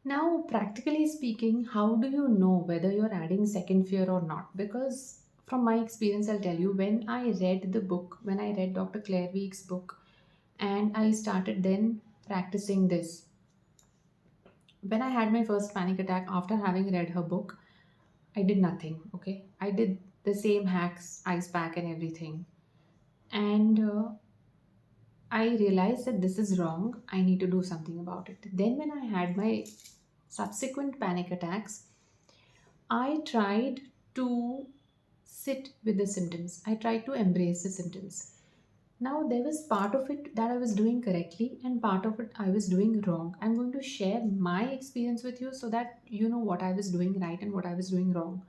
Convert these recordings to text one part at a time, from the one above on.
Now, practically speaking, how do you know whether you're adding second fear or not? Because from my experience, I'll tell you, when I read the book, when I read Dr. Claire Week's book, and I started then practicing this. When I had my first panic attack after having read her book, I did nothing, okay? I did the same hacks, ice pack, and everything. And I realized that this is wrong. I need to do something about it. Then, when I had my subsequent panic attacks, I tried to sit with the symptoms. I tried to embrace the symptoms. Now, there was part of it that I was doing correctly, and part of it I was doing wrong. I'm going to share my experience with you so that you know what I was doing right and what I was doing wrong.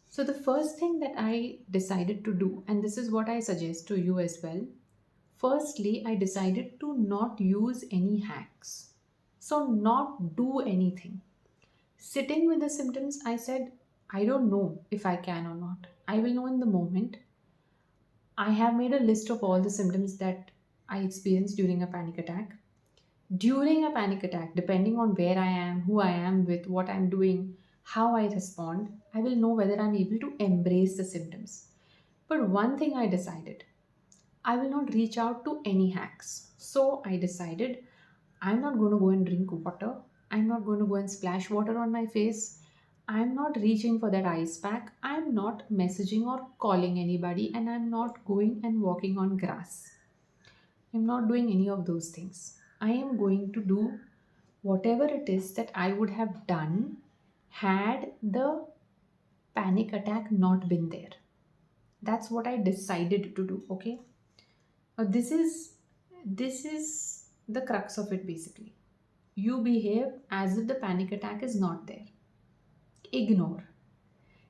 So, the first thing that I decided to do, and this is what I suggest to you as well, firstly, I decided to not use any hacks. So, not do anything. Sitting with the symptoms, I said, I don't know if I can or not. I will know in the moment. I have made a list of all the symptoms that I experienced during a panic attack. During a panic attack, depending on where I am, who I am with, what I'm doing, how I respond, I will know whether I'm able to embrace the symptoms. But one thing I decided, I will not reach out to any hacks. So I decided I'm not going to go and drink water. I'm not going to go and splash water on my face. I'm not reaching for that ice pack. I'm not messaging or calling anybody, and I'm not going and walking on grass. I'm not doing any of those things. I am going to do whatever it is that I would have done had the panic attack not been there. That's what I decided to do. Okay. This is the crux of it basically. You behave as if the panic attack is not there. Ignore.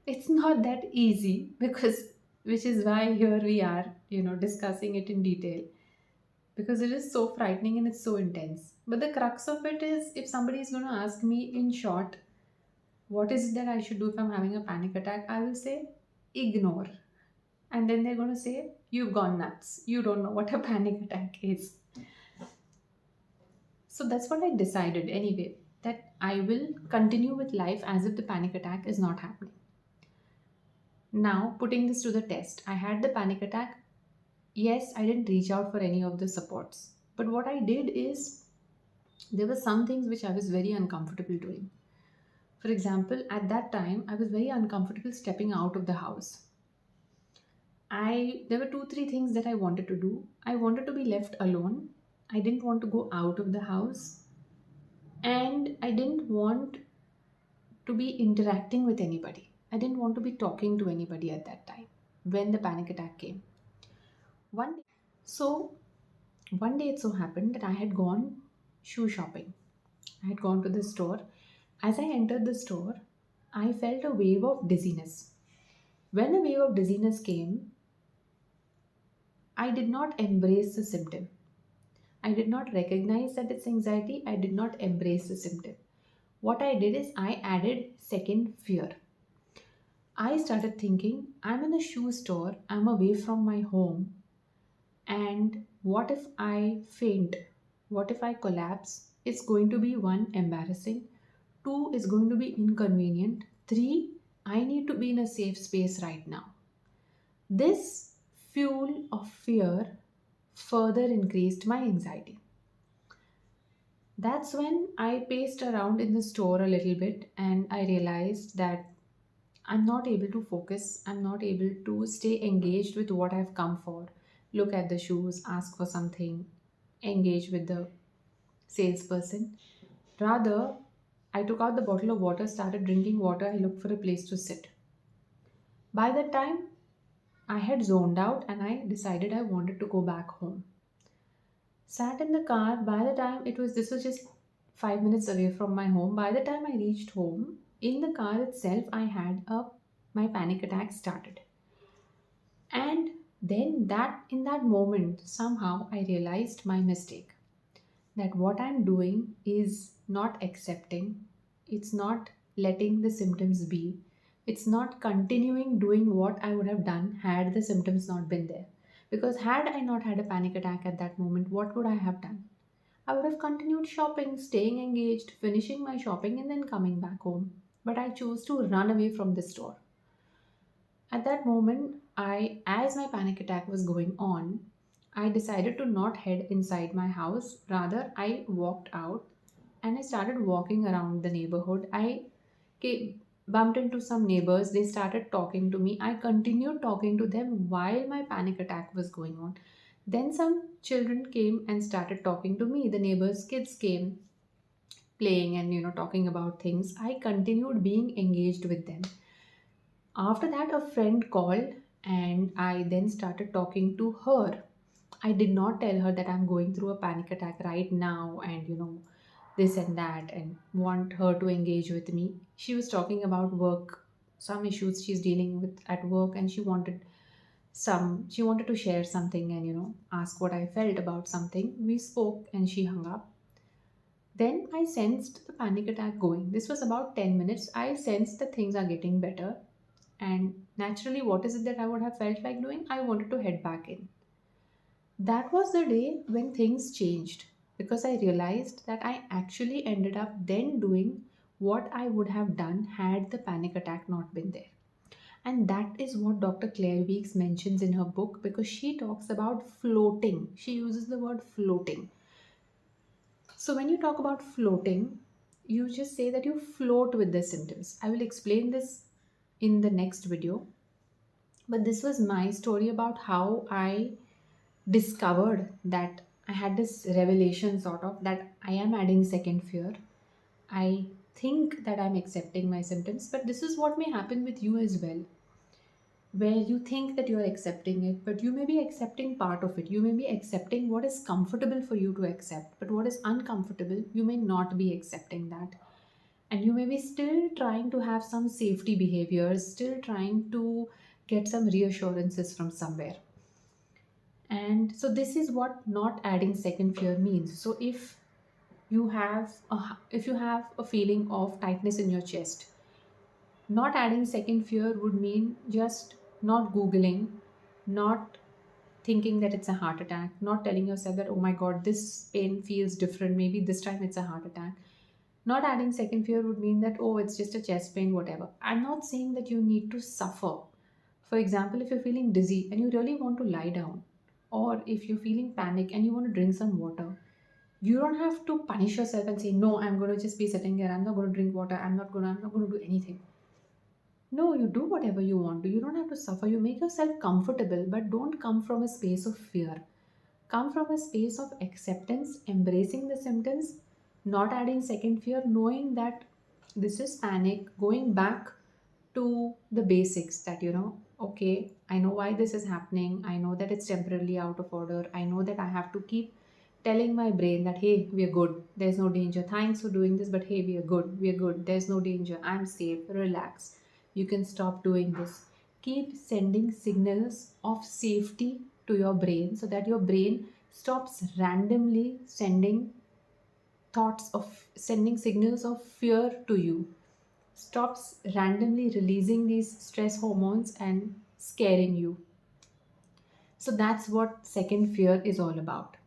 It's not that easy because, which is why here we are, discussing it in detail, because it is so frightening and it's so intense. But the crux of it is, if somebody is going to ask me in short, what is it that I should do if I'm having a panic attack, I will say, ignore. And then they're going to say, you've gone nuts. You don't know what a panic attack is. So that's what I decided anyway, that I will continue with life as if the panic attack is not happening. Now, putting this to the test, I had the panic attack. Yes, I didn't reach out for any of the supports. But what I did is, there were some things which I was very uncomfortable doing. For example, at that time, I was very uncomfortable stepping out of the house. There were two, three things that I wanted to do. I wanted to be left alone. I didn't want to go out of the house. And I didn't want to be interacting with anybody. I didn't want to be talking to anybody at that time when the panic attack came. One day, so one day it so happened that I had gone shoe shopping. I had gone to the store. As I entered the store, I felt a wave of dizziness. When the wave of dizziness came, I did not embrace the symptom. I did not recognize that it's anxiety. I did not embrace the symptom. What I did is I added second fear. I started thinking, I'm in a shoe store, I'm away from my home, and what if I faint? What if I collapse? It's going to be one, embarrassing, two, is going to be inconvenient, three, I need to be in a safe space right now. This fuel of fear further increased my anxiety. That's when I paced around in the store a little bit and I realized that I'm not able to focus. I'm not able to stay engaged with what I've come for. Look at the shoes, ask for something, engage with the salesperson. Rather, I took out the bottle of water, started drinking water. I looked for a place to sit. By that time, I had zoned out and I decided I wanted to go back home. Sat in the car. By the time this was just 5 minutes away from my home. By the time I reached home, in the car itself, my panic attack started. And then that in that moment, somehow I realized my mistake. That what I'm doing is not accepting, it's not letting the symptoms be, it's not continuing doing what I would have done had the symptoms not been there. Because had I not had a panic attack at that moment, what would I have done? I would have continued shopping, staying engaged, finishing my shopping, and then coming back home. But I chose to run away from the store. At that moment, as my panic attack was going on, I decided to not head inside my house. Rather, I walked out and I started walking around the neighborhood. Bumped into some neighbors. They started talking to me. I continued talking to them while my panic attack was going on. Then some children came and started talking to me. The neighbors' kids came playing and talking about things. I continued being engaged with them. After that, a friend called and I then started talking to her. I did not tell her that I'm going through a panic attack right now and this and that, and want her to engage with me. She was talking about work, some issues she's dealing with at work, and she wanted to share something and ask what I felt about something. We spoke and she hung up. Then I sensed the panic attack going. This was about 10 minutes. I sensed that things are getting better. And naturally, what is it that I would have felt like doing? I wanted to head back in. That was the day when things changed because I realized that I actually ended up then doing what I would have done had the panic attack not been there. And that is what Dr. Claire Weeks mentions in her book because she talks about floating. She uses the word floating. So, when you talk about floating, you just say that you float with the symptoms. I will explain this in the next video. But this was my story about how I discovered that I had this revelation sort of that I am adding second fear. I think that I'm accepting my symptoms, but this is what may happen with you as well, where you think that you're accepting it, but you may be accepting part of it. You may be accepting what is comfortable for you to accept, but what is uncomfortable, you may not be accepting that. And you may be still trying to have some safety behaviors, still trying to get some reassurances from somewhere. And so this is what not adding second fear means. So if you have a feeling of tightness in your chest, not adding second fear would mean just not googling, not thinking that it's a heart attack, not telling yourself that, oh my god, this pain feels different, maybe this time it's a heart attack. Not adding second fear would mean that, oh, it's just a chest pain, whatever. I'm not saying that you need to suffer. For example, if you're feeling dizzy and you really want to lie down, or if you're feeling panic and you want to drink some water, you don't have to punish yourself and say, no, I'm going to just be sitting here, I'm not going to drink water, I'm not going to do anything. No, you do whatever you want to. You don't have to suffer. You make yourself comfortable, but don't come from a space of fear. Come from a space of acceptance, embracing the symptoms, not adding second fear, knowing that this is panic, going back to the basics that, okay, I know why this is happening. I know that it's temporarily out of order. I know that I have to keep telling my brain that, hey, we are good. There's no danger. Thanks for doing this, but hey, we are good. We are good. There's no danger. I'm safe. Relax. You can stop doing this. Keep sending signals of safety to your brain so that your brain stops randomly sending signals of fear to you, stops randomly releasing these stress hormones and scaring you. So that's what second fear is all about.